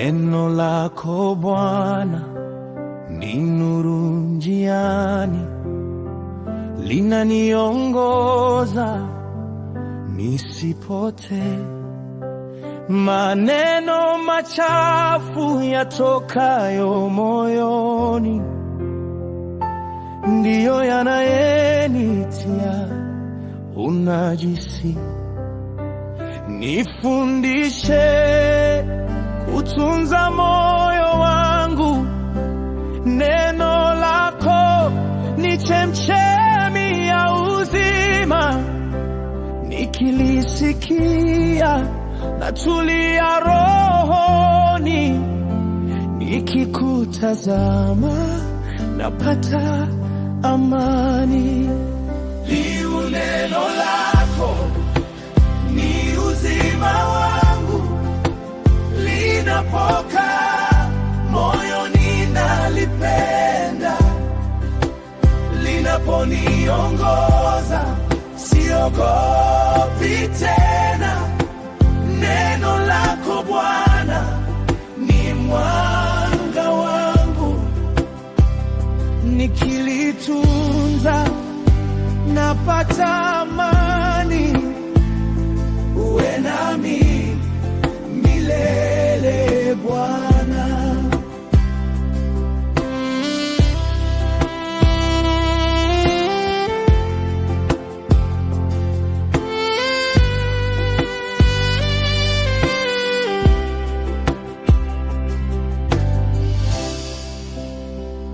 Neno lako Bwana ni nuru njiani, linaniongoza nisipotee. Maneno machafu yatokayo moyoni ndiyo yanayenitia unajisi. Nifundishe kutunza moyo wangu, neno lako ni chemchemi ya uzima. Nikilisikia natulia rohoni, nikikutazama napata amani. Liu neno lako ni uzima wangu, linapokaa moyoni nalipenda. Linaponiongoza siogopi tena. Neno lako Bwana ni mwanga wangu, nikilitunza napata amani. Uwe nami milele Bwana.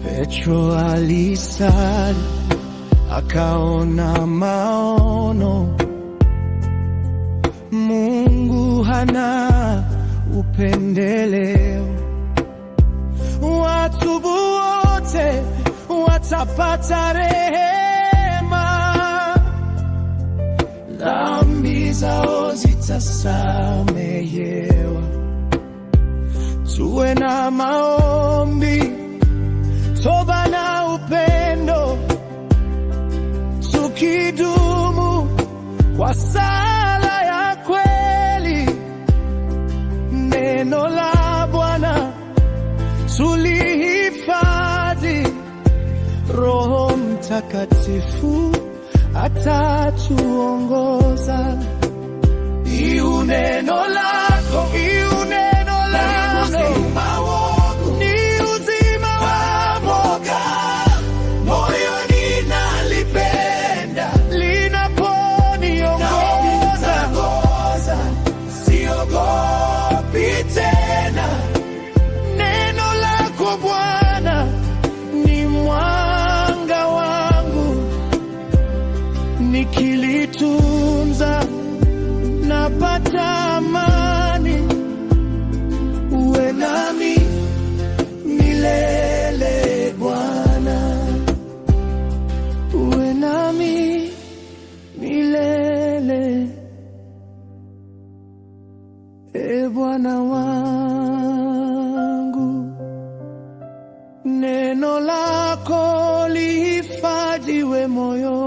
Petro alisali akaona maono. Mungu hana upendeleo, watu wote watapata rehema. Dhambi zao zitasamehewa. Tuwe na maombi, toba na upendo, tukidumu kwa sala ya kweli. Neno la Bwana tulihifadhi, Roho Mtakatifu atatuongoza. Iu neno lako, iu neno lako ni uzima wangu, moyoni nalipenda. Linaponiongoza siogopi tena. Neno lako Bwana ni mwanga wangu, nikilitunza napata amani. Uwe nami milele Bwana, uwe nami milele, e Bwana wangu. Neno lako lihifadhiwe moyoni